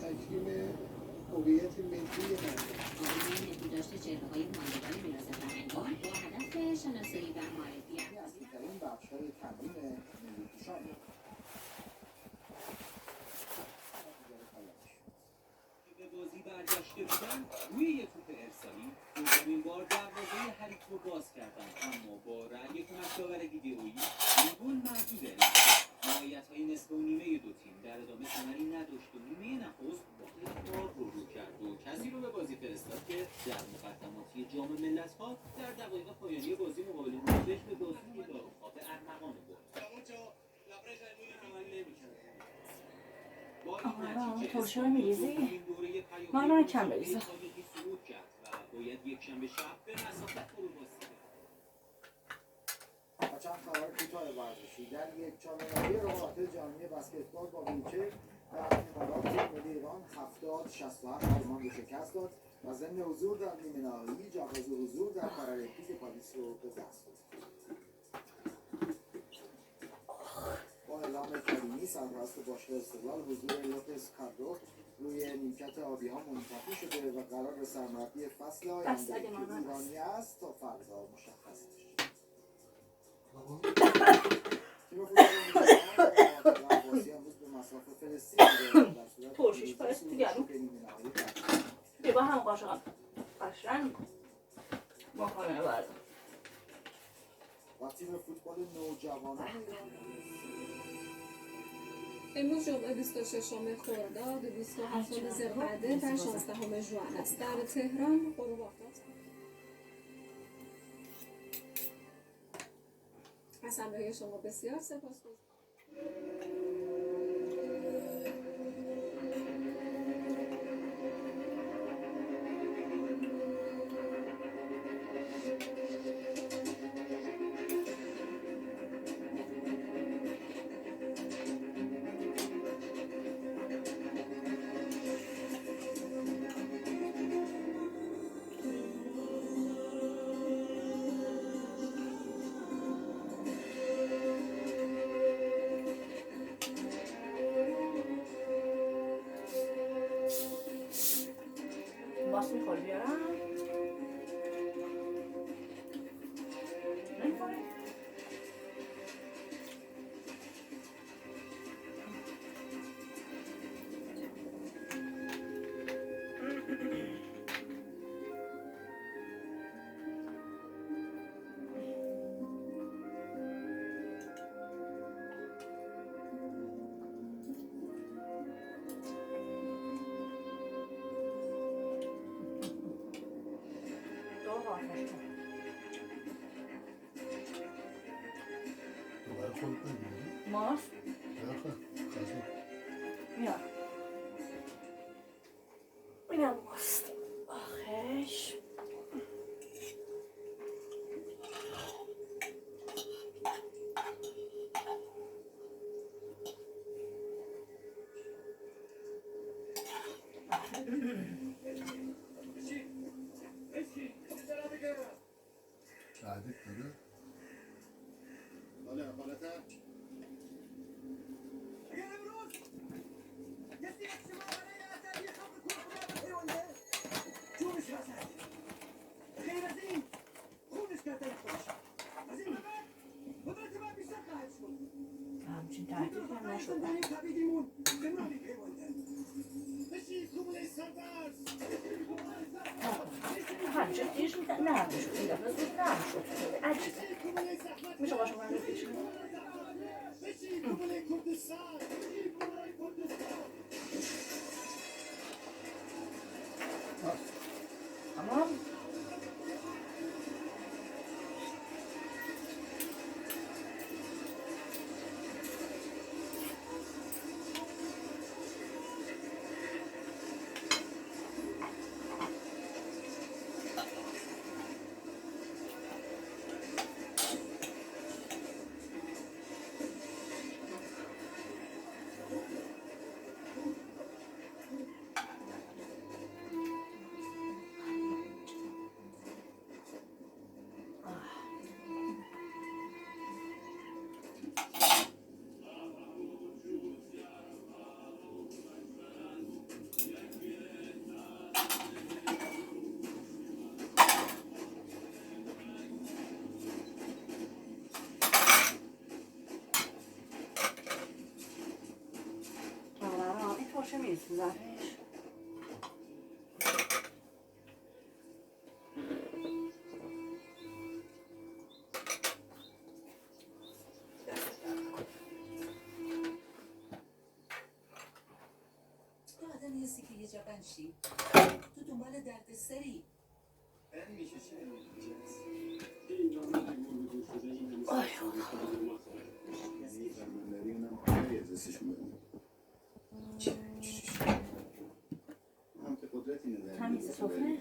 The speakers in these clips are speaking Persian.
تکریم هویت ملی مردم داشته چهره‌های ماندگار میراث فرهنگی با هدف شناسایی و معرفی در این بخش‌های تمرین ملی پوشان به بازی برگشته بودن روی یه توپ ارسالی دومین بار دروازه حریف رو باز کردن، اما با رأی کمک‌داور ویدئویی این گل مردوده. موقعیت‌های نصف و نیمه دو تیم در ادامه ثمری نداشت و نیمه نخست با اخطار رو کرد و کسی رو به بازی فرستاد که در مقدماتی جام ملت‌ها در دقایق پایانی بازی مقابل نروژ به بازی داروخواب ارمغان برد. ترشه رو میریزی؟ من کم بریزم. باید یک شنبه شب به مسافت فرو باسیده. چند خبر کوتاه ورزشی در یک چالنجی رقابت جهانی بسکتبال با ویلچر در امارات ملی ایران 70-67 آلمان رو شکست داد و ضمن حضور در نیمه نهایی جواز حضور در پارالمپیک پاریس رو به دست آورد. با اعلام کریمی سرپرست باشگاه استقلال حضور لوپس کادرو روی نیمکت آبی‌ها منتفی شده و قرار به سرمربی فصل آینده که ایرانی است تا فردا مشخص بشه. تیم فوتبال عباسی امروز به مصاف فلسطین ترشیش پرست تو گلو بیا با هم قشنگ با کامل بردم و تیم فوتبال نوجوانان امروز جمعه 26 خرداد 27 ذوالقعده و 16 ژوئن است. در تهران غروب آفتاب از همراهی شما بسیار سپاسگزارم. باس میخوری بیارم؟ نمیخوری؟ ماست؟ میاد اینم ماست آخش ساعدك كده ولا غلطة همچین تحقیق هم نشده همچین دیش میتن نه بشود این دفعه زود نشد عجیبه میشه باشم من رو پیش تمام میسوزنش. تو آدم هستی که یه جا بنشی تو دنبال درد سری تمیز سفره؟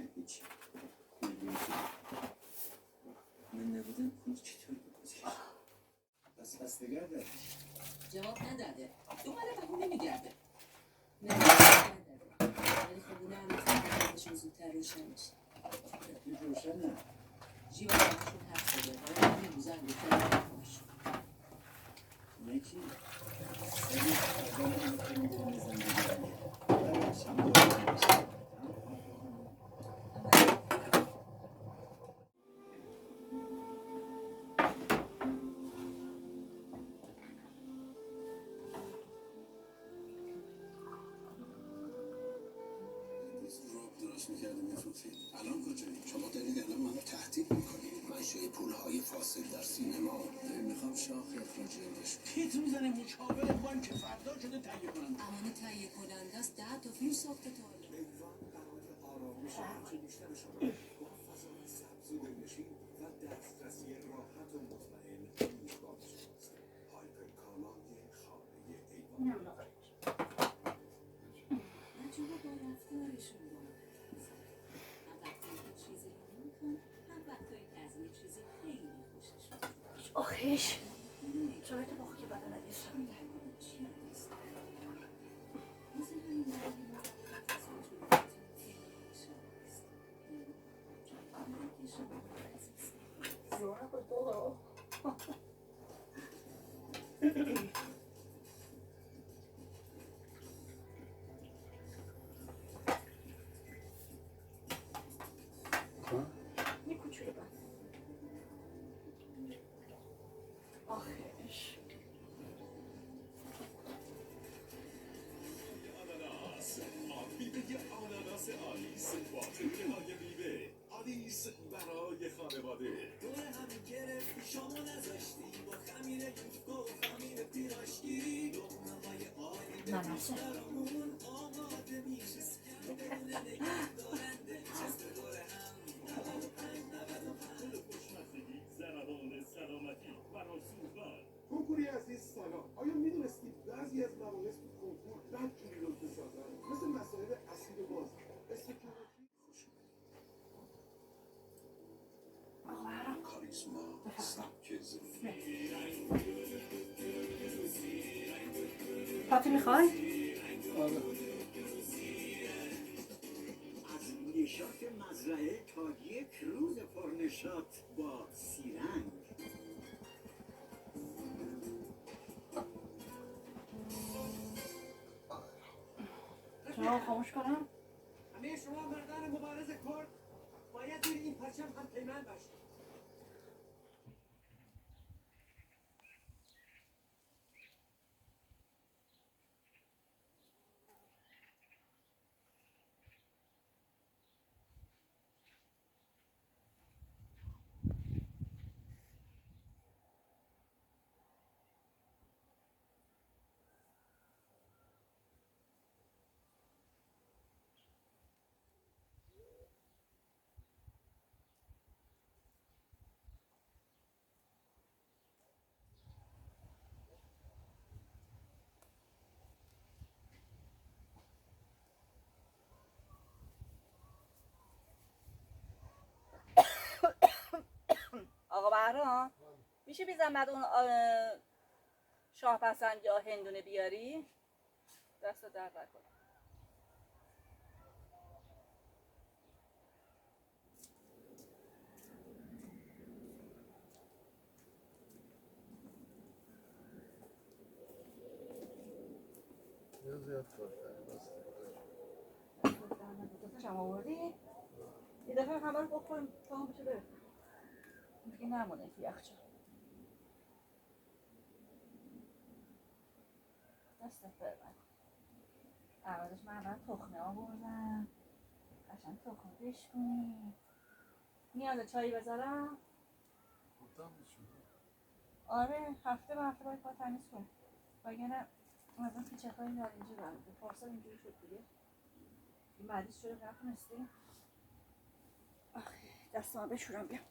من نبودم خود چطور بگذشت؟ پس بستگر داری. جواب نداده دنبال بهونه نمیگرده نه نداده ولی خب اونه هم میتونه دردشون زودتر روشن میشه این روشن نه. جیوا باشون حرف زده برای همین روزا هم گفته نمیکنش نه کی؟ اگه آدم میتونه زندگی کنه. برای شما روشن میشه. درست میکردیم میفروختیم. الان کجایی؟ شما دارید الان منو تهدید میکنید. منشأ پولهای فاسد در سینما. میخوام شاخ اخراجی بشه. تیت میزنه مشاور بانک فردا شده تهیه کننده. امان تهیه کننده است 10 تا فیلم ساخته تا حالا ایوان قرار آرامش هرچه بیشتر شما با فضای سبز و دلنشین و دسترسی راحت و مطمئن میزبان شماست. هایپر کالای خانه ایوان. اینم لاغره. نجوبه با رفتارشون با هم وقتی که چیزی رو میکن هم وقتی که از یه چیزی خیلی خوشش میاد آخیش شاید باقی که بدن ندیستم. چی دوست داری؟ مثل همین مردی Allora per todo. یه کوچولو بند. آخرش. آناناس آلیس با های میوه. آلیس برای خانواده. دور هم گرفتی شما نذاشتی با خمیر یوفکو و خمیر پیراشگیری دخترهای آلی نمسه. برامون آماده میشه سکنده نگه دارنده چست دور هم 95 خوشمزگی زنبان سلامتی و رسوبان کنکوری عزیز سلام. آیا میدونستید بعضی از مباحث تو کنکور بدجوری رو بسازن مثل مسائل اسید و باز استکاناتی کاریسما سبک زندگی پاتی میخوای؟ از نشاط مزرعه تا یک روز پرنشاط با سیرنگ چرا خاموش کنم؟ همه شما مردان مبارز کرد باید زیر این پرچم هم پیمان باشید. آقا بهرام میشه بی زحمت اون شاه پسند یا هندونه بیاری؟ دست درد نکنه. یه زیاد کار دوتاشم آوردی؟ یه دفعه همه رو بخوریم تا هم بشه بره دیگه نمونه تو یخچال. دستت ببند اولش من اول تخمه آوردم قشنگ تخمه بشکنی. نیاز چایی بذارم؟ گفتم میشونه. آره هفته به هفته باید پا تمیز کنی وگرنه از اون پیچک‌های نارنجی برمیده. پارسال اینجوری شد دیگه. این بعدیش شده نتونستی؟ آخ دستمو بشورم بیام.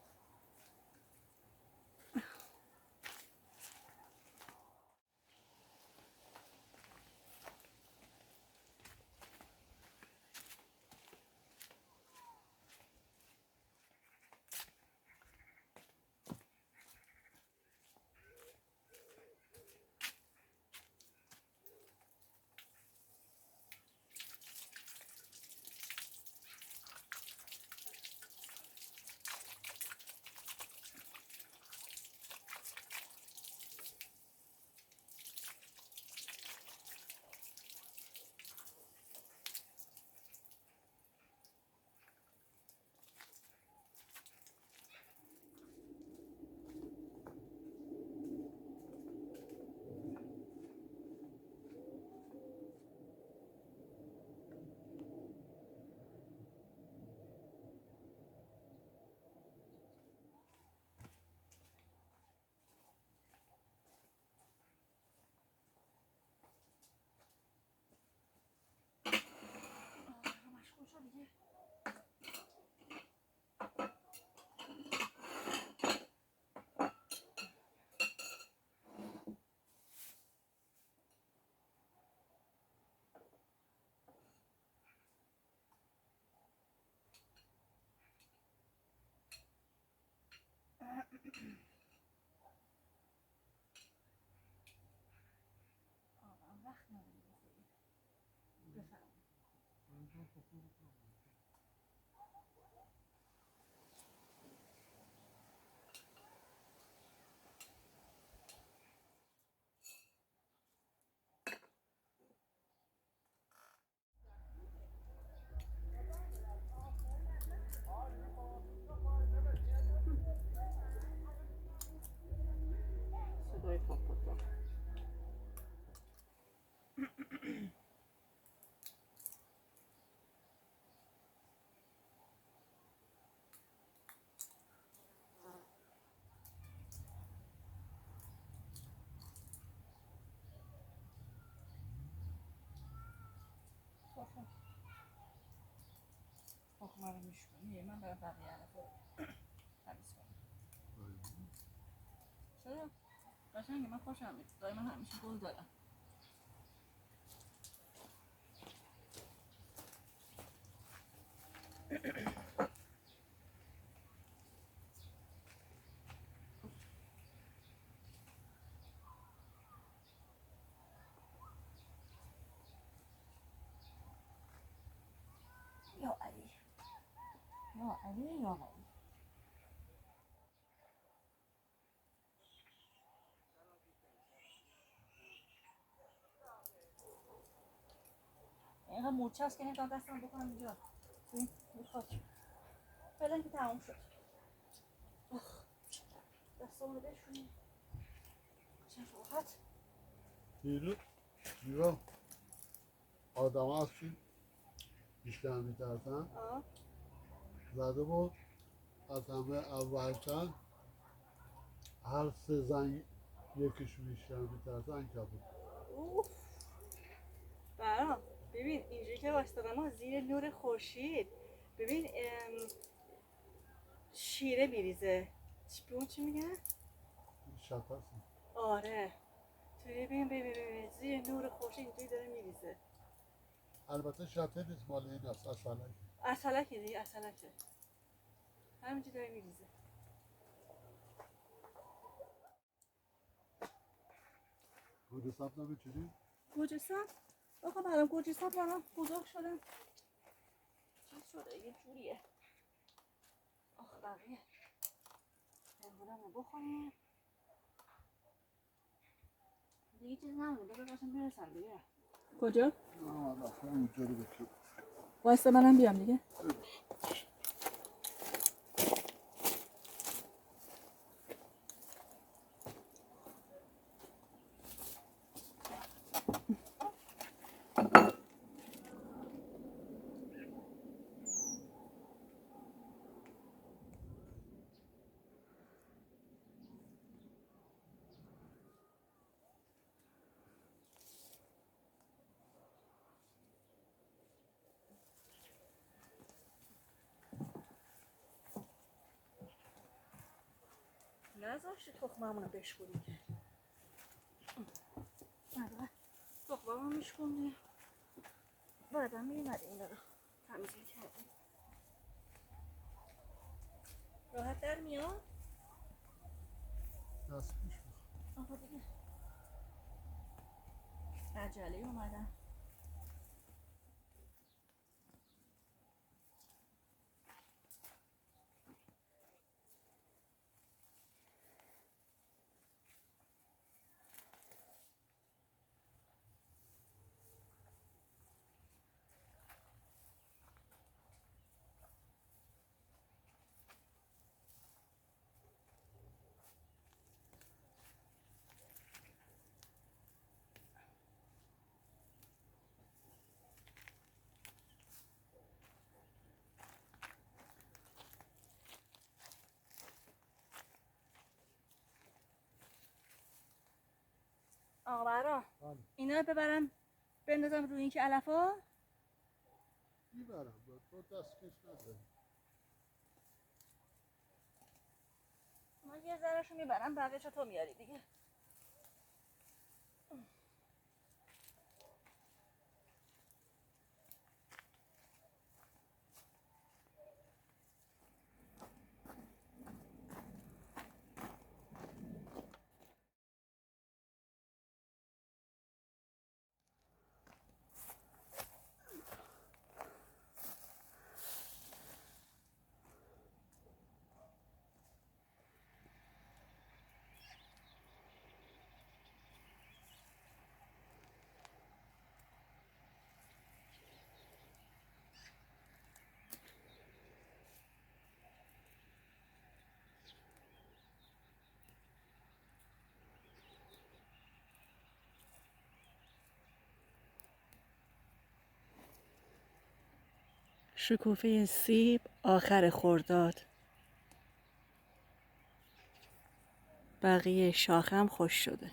مشغول شد دیگه. وقت نداریم بخوریم. بفرمایید. صدای پاپ پاپ پاپ. تخمه رو میشکنی من برای بقیه علفا تمیز کنم. چرا؟ قشنگه من خوشم میاد. دائما همیشه گل دارم. یا علی یا علی یا علی. اینقدر مورچه هست که نمیتونم دستم بکنم اینجا. این خاک فعلا که تموم شد. دستم رو بشونیم چه راحت. دیرو آدم هستی بیشتر میترسن زده بود از همه اولتر هر سه زن یکیش بیشتر میترسن که بود. اوف برام ببین اینجوری که واسطادم زیر نور خورشید ببین شیره میریزه. به اون چی میگن؟ شفاسی آره تو ببین زیر نور خورشید اینجوری داره میریزه. البته شطه نیست مال این است اصلا اصلکه دیگه اصلکه همینجوری داره میریزه. گوجه سبز نمیچینی؟ گوجه سبز؟ آقا برام گوجه سبز برام بزرگ شدن چیز شده یه جوریه. آخ بقیه امروزم رو بخوریم دیگه چیز نمونده بذار باشم برسم دیگه. کجا؟ آه رفتم اونجا رو بکنم واسه منم بیام دیگه. نذاشتی تخممون رو بشکونی که. آره تخممون میشکوندی. بعدا میمدی اینا رو تمیز میکردی. راحت در میاد؟ دست پیش بخواه. آها دیگه عجله اومدم. آقا برا بله اینا رو ببرم بندازم روی این که علفا. میبرم تو دستکش نداری. من یه ذرهشو میبرم بقیه‌شو تو میاری دیگه. شکوفه سیب آخر خرداد. بقیه شاخم خوش شده.